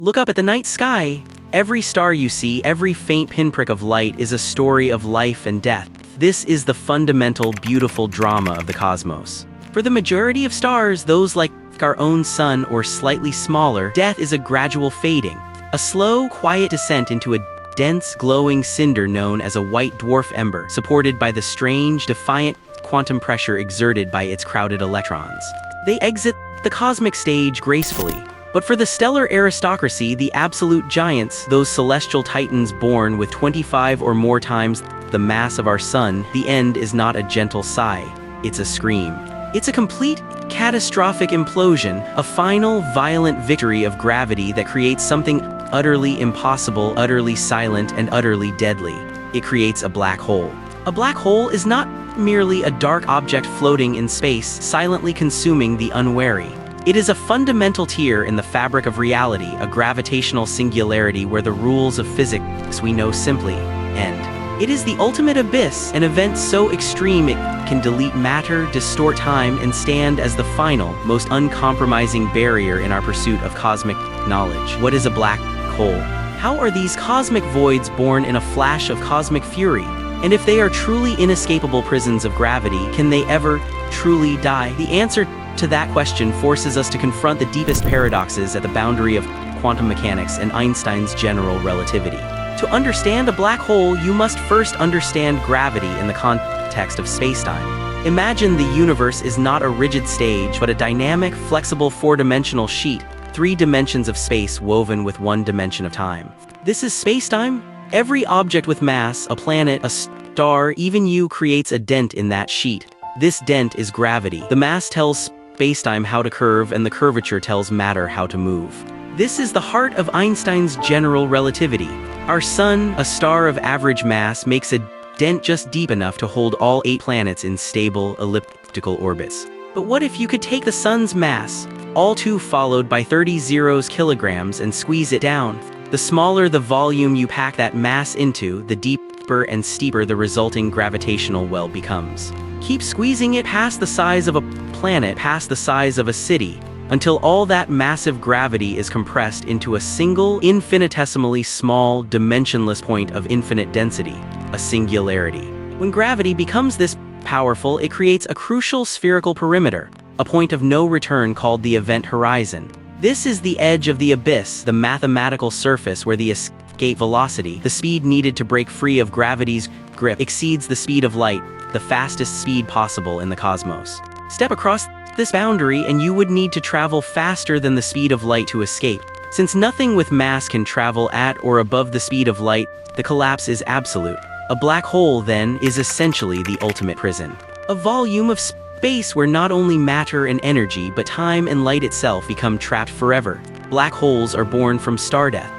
Look up at the night sky. Every star you see, every faint pinprick of light is a story of life and death. This is the fundamental, beautiful drama of the cosmos. For the majority of stars, those like our own sun or slightly smaller, death is a gradual fading, a slow, quiet descent into a dense, glowing cinder known as a white dwarf ember, supported by the strange, defiant quantum pressure exerted by its crowded electrons. They exit the cosmic stage gracefully. But for the stellar aristocracy, the absolute giants, those celestial titans born with 25 or more times the mass of our sun, the end is not a gentle sigh, it's a scream. It's a complete, catastrophic implosion, a final, violent victory of gravity that creates something utterly impossible, utterly silent, and utterly deadly. It creates a black hole. A black hole is not merely a dark object floating in space, silently consuming the unwary. It is a fundamental tear in the fabric of reality, a gravitational singularity where the rules of physics we know simply end. It is the ultimate abyss, an event so extreme it can delete matter, distort time, and stand as the final, most uncompromising barrier in our pursuit of cosmic knowledge. What is a black hole? How are these cosmic voids born in a flash of cosmic fury? And if they are truly inescapable prisons of gravity, can they ever truly die? The answer to that question forces us to confront the deepest paradoxes at the boundary of quantum mechanics and Einstein's general relativity. To understand a black hole, you must first understand gravity in the context of spacetime. Imagine the universe is not a rigid stage, but a dynamic, flexible four-dimensional sheet, 3 dimensions of space woven with 1 dimension of time. This is spacetime. Every object with mass, a planet, a star, even you, creates a dent in that sheet. This dent is gravity. The mass tells spacetime how to curve, and the curvature tells matter how to move. This is the heart of Einstein's general relativity. Our sun, a star of average mass, makes a dent just deep enough to hold all 8 planets in stable, elliptical orbits. But what if you could take the sun's mass, all 2 followed by 30 zeros kilograms, and squeeze it down? The smaller the volume you pack that mass into, the deeper and steeper the resulting gravitational well becomes. Keep squeezing it past the size of a planet, past the size of a city, until all that massive gravity is compressed into a single, infinitesimally small, dimensionless point of infinite density, a singularity. When gravity becomes this powerful, it creates a crucial spherical perimeter, a point of no return called the event horizon. This is the edge of the abyss, the mathematical surface where the escape velocity, the speed needed to break free of gravity's grip, exceeds the speed of light, the fastest speed possible in the cosmos. Step across this boundary and you would need to travel faster than the speed of light to escape. Since nothing with mass can travel at or above the speed of light, the collapse is absolute. A black hole, then, is essentially the ultimate prison. A volume of space where not only matter and energy, but time and light itself become trapped forever. Black holes are born from star death.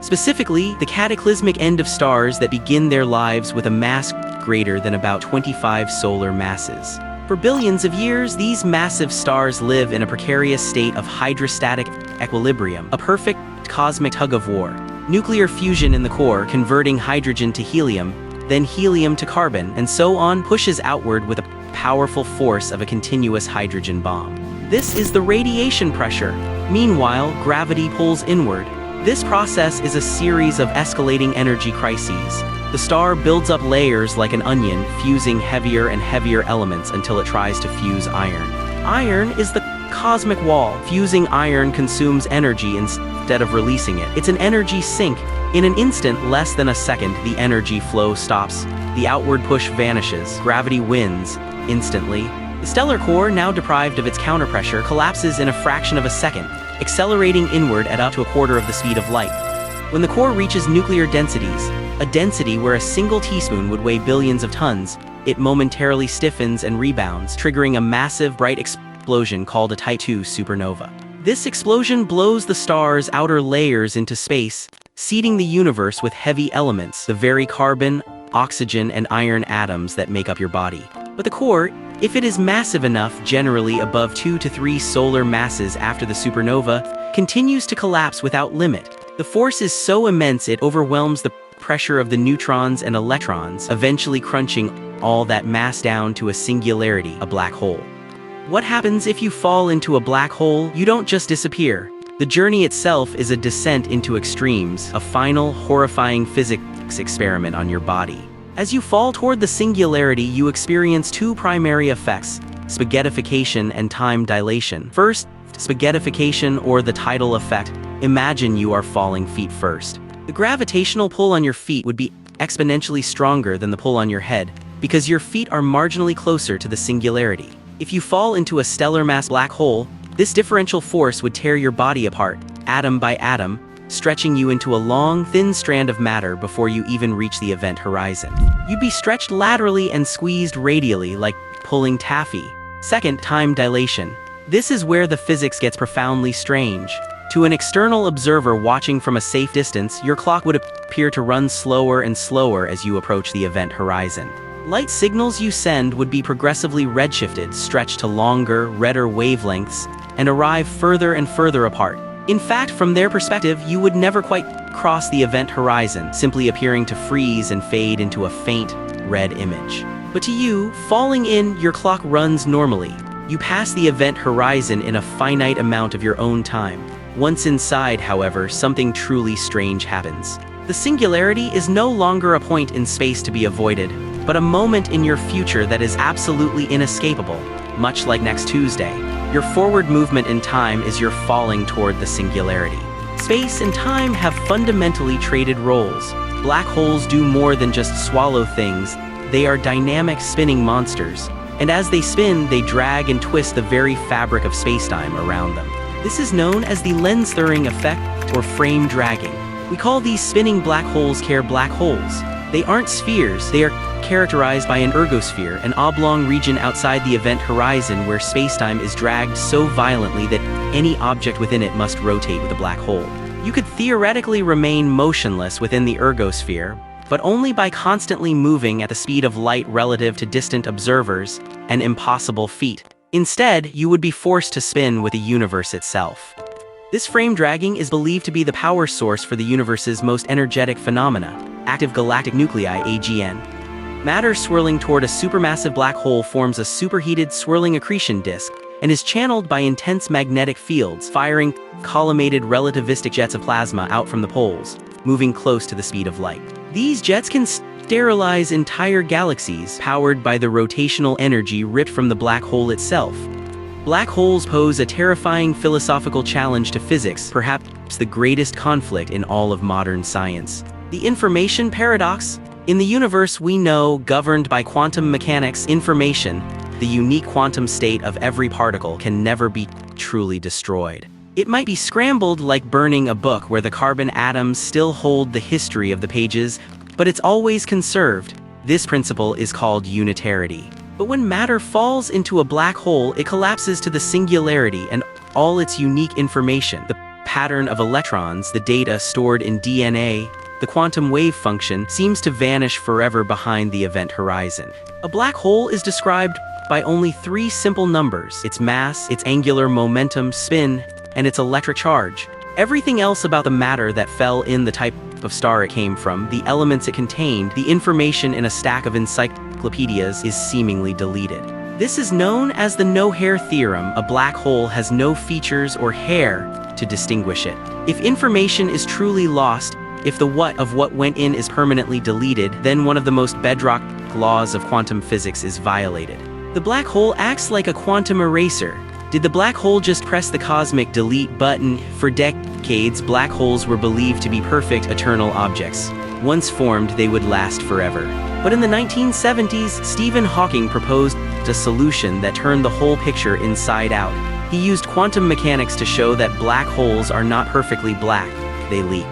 Specifically, the cataclysmic end of stars that begin their lives with a mass greater than about 25 solar masses. For billions of years, these massive stars live in a precarious state of hydrostatic equilibrium, a perfect cosmic tug-of-war. Nuclear fusion in the core, converting hydrogen to helium, then helium to carbon, and so on, pushes outward with a powerful force of a continuous hydrogen bomb. This is the radiation pressure. Meanwhile, gravity pulls inward. This process is a series of escalating energy crises. The star builds up layers like an onion, fusing heavier and heavier elements until it tries to fuse iron. Iron is the cosmic wall. Fusing iron consumes energy instead of releasing it. It's an energy sink. In an instant, less than a second, the energy flow stops. The outward push vanishes. Gravity wins instantly. The stellar core, now deprived of its counterpressure, collapses in a fraction of a second, accelerating inward at up to a quarter of the speed of light. When the core reaches nuclear densities, a density where a single teaspoon would weigh billions of tons, it momentarily stiffens and rebounds, triggering a massive, bright explosion called a Type II supernova. This explosion blows the star's outer layers into space, seeding the universe with heavy elements, the very carbon, oxygen, and iron atoms that make up your body. But the core, if it is massive enough, generally above 2 to 3 solar masses after the supernova, continues to collapse without limit. The force is so immense it overwhelms the pressure of the neutrons and electrons, eventually crunching all that mass down to a singularity, a black hole. What happens if you fall into a black hole? You don't just disappear. The journey itself is a descent into extremes, a final, horrifying physics experiment on your body. As you fall toward the singularity, you experience two primary effects: spaghettification and time dilation. First, spaghettification, or the tidal effect. Imagine you are falling feet first. The gravitational pull on your feet would be exponentially stronger than the pull on your head, because your feet are marginally closer to the singularity. If you fall into a stellar mass black hole, this differential force would tear your body apart, atom by atom, stretching you into a long, thin strand of matter before you even reach the event horizon. You'd be stretched laterally and squeezed radially, like pulling taffy. Second, time dilation. This is where the physics gets profoundly strange. To an external observer watching from a safe distance, your clock would appear to run slower and slower as you approach the event horizon. Light signals you send would be progressively redshifted, stretched to longer, redder wavelengths, and arrive further and further apart. In fact, from their perspective, you would never quite cross the event horizon, simply appearing to freeze and fade into a faint, red image. But to you, falling in, your clock runs normally. You pass the event horizon in a finite amount of your own time. Once inside, however, something truly strange happens. The singularity is no longer a point in space to be avoided, but a moment in your future that is absolutely inescapable, much like next Tuesday. Your forward movement in time is your falling toward the singularity. Space and time have fundamentally traded roles. Black holes do more than just swallow things. They are dynamic spinning monsters, and as they spin, they drag and twist the very fabric of spacetime around them. This is known as the Lense-Thirring effect, or frame dragging. We call these spinning black holes black holes. They aren't spheres, they are characterized by an ergosphere, an oblong region outside the event horizon where spacetime is dragged so violently that any object within it must rotate with a black hole. You could theoretically remain motionless within the ergosphere, but only by constantly moving at the speed of light relative to distant observers, an impossible feat. Instead, you would be forced to spin with the universe itself. This frame dragging is believed to be the power source for the universe's most energetic phenomena, active galactic nuclei, AGN. Matter swirling toward a supermassive black hole forms a superheated swirling accretion disk and is channeled by intense magnetic fields, firing collimated relativistic jets of plasma out from the poles, moving close to the speed of light. These jets can sterilize entire galaxies, powered by the rotational energy ripped from the black hole itself. Black holes pose a terrifying philosophical challenge to physics, perhaps the greatest conflict in all of modern science. The information paradox. In the universe we know, governed by quantum mechanics, information, the unique quantum state of every particle, can never be truly destroyed. It might be scrambled like burning a book where the carbon atoms still hold the history of the pages, but it's always conserved. This principle is called unitarity. But when matter falls into a black hole, it collapses to the singularity and all its unique information. The pattern of electrons, the data stored in DNA, the quantum wave function, seems to vanish forever behind the event horizon. A black hole is described by only three simple numbers: its mass, its angular momentum, spin, and its electric charge. Everything else about the matter that fell in, the type of star it came from, the elements it contained, the information in a stack of encyclopedias, is seemingly deleted. This is known as the no-hair theorem. A black hole has no features or hair to distinguish it. If information is truly lost, if the what of what went in is permanently deleted, then one of the most bedrock laws of quantum physics is violated. The black hole acts like a quantum eraser. Did the black hole just press the cosmic delete button? For decades, black holes were believed to be perfect, eternal objects. Once formed, they would last forever. But in the 1970s, Stephen Hawking proposed a solution that turned the whole picture inside out. He used quantum mechanics to show that black holes are not perfectly black, they leak.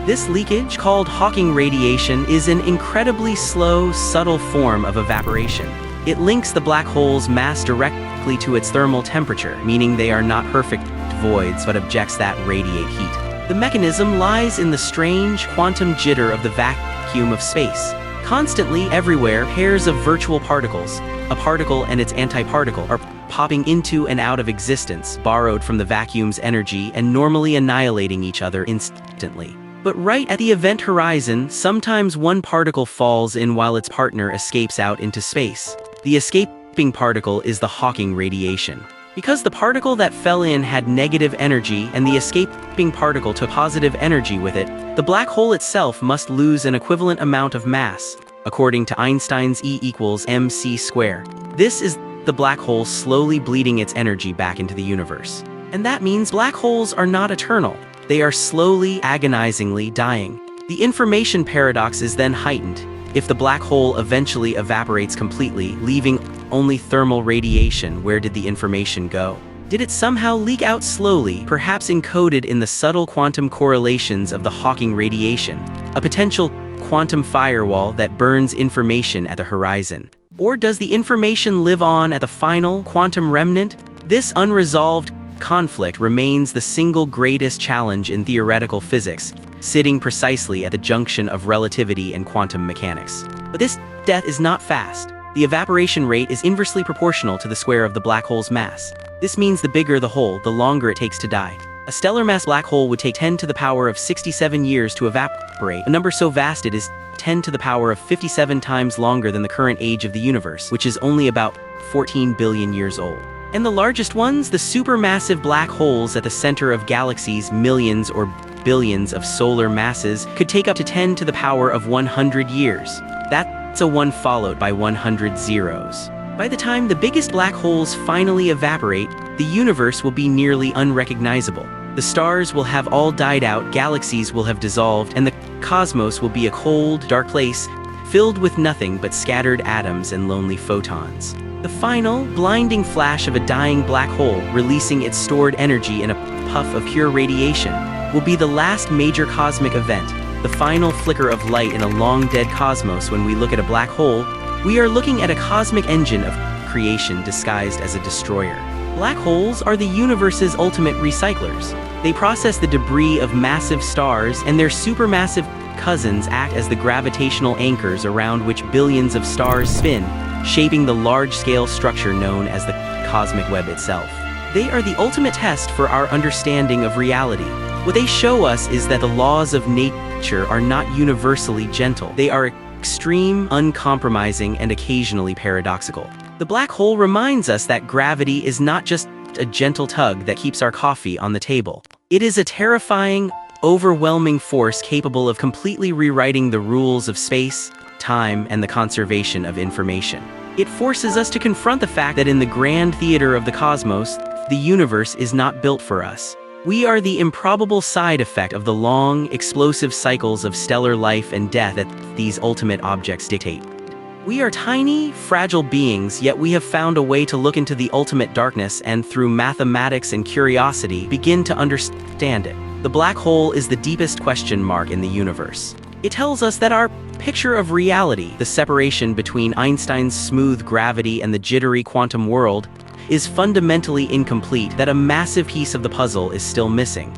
This leakage, called Hawking radiation, is an incredibly slow, subtle form of evaporation. It links the black hole's mass directly to its thermal temperature, meaning they are not perfect voids but objects that radiate heat. The mechanism lies in the strange quantum jitter of the vacuum of space. Constantly, everywhere, pairs of virtual particles, a particle and its antiparticle, are popping into and out of existence, borrowed from the vacuum's energy and normally annihilating each other instantly. But right at the event horizon, sometimes one particle falls in while its partner escapes out into space. The escaping particle is the Hawking radiation. Because the particle that fell in had negative energy and the escaping particle took positive energy with it, the black hole itself must lose an equivalent amount of mass, according to Einstein's E equals mc squared. This is the black hole slowly bleeding its energy back into the universe. And that means black holes are not eternal. They are slowly, agonizingly dying. The information paradox is then heightened. If the black hole eventually evaporates completely, leaving only thermal radiation, where did the information go? Did it somehow leak out slowly, perhaps encoded in the subtle quantum correlations of the Hawking radiation, a potential quantum firewall that burns information at the horizon? Or does the information live on at the final quantum remnant? This unresolved conflict remains the single greatest challenge in theoretical physics, sitting precisely at the junction of relativity and quantum mechanics. But this death is not fast. The evaporation rate is inversely proportional to the square of the black hole's mass. This means the bigger the hole, the longer it takes to die. A stellar mass black hole would take 10 to the power of 67 years to evaporate, a number so vast it is 10 to the power of 57 times longer than the current age of the universe, which is only about 14 billion years old. And the largest ones, the supermassive black holes at the center of galaxies, millions or billions of solar masses, could take up to 10 to the power of 100 years. That's a 1 followed by 100 zeros. By the time the biggest black holes finally evaporate, the universe will be nearly unrecognizable. The stars will have all died out, galaxies will have dissolved, and the cosmos will be a cold, dark place, filled with nothing but scattered atoms and lonely photons. The final, blinding flash of a dying black hole releasing its stored energy in a puff of pure radiation will be the last major cosmic event, the final flicker of light in a long-dead cosmos. When we look at a black hole, we are looking at a cosmic engine of creation disguised as a destroyer. Black holes are the universe's ultimate recyclers. They process the debris of massive stars, and their supermassive cousins act as the gravitational anchors around which billions of stars spin, shaping the large-scale structure known as the cosmic web itself. They are the ultimate test for our understanding of reality. What they show us is that the laws of nature are not universally gentle. They are extreme, uncompromising, and occasionally paradoxical. The black hole reminds us that gravity is not just a gentle tug that keeps our coffee on the table. It is a terrifying, overwhelming force capable of completely rewriting the rules of space, time, and the conservation of information. It forces us to confront the fact that in the grand theater of the cosmos, the universe is not built for us. We are the improbable side effect of the long, explosive cycles of stellar life and death that these ultimate objects dictate. We are tiny, fragile beings, yet we have found a way to look into the ultimate darkness and, through mathematics and curiosity, begin to understand it. The black hole is the deepest question mark in the universe. It tells us that our picture of reality, the separation between Einstein's smooth gravity and the jittery quantum world, is fundamentally incomplete, that a massive piece of the puzzle is still missing.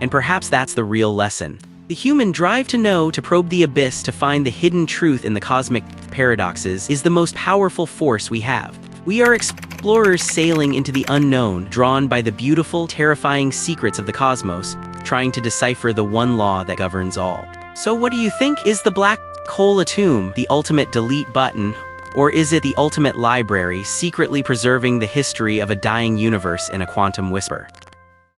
And perhaps that's the real lesson. The human drive to know, to probe the abyss, to find the hidden truth in the cosmic paradoxes, is the most powerful force we have. We are explorers sailing into the unknown, drawn by the beautiful, terrifying secrets of the cosmos, trying to decipher the one law that governs all. So what do you think? Is the black hole a tomb, the ultimate delete button, or is it the ultimate library, secretly preserving the history of a dying universe in a quantum whisper?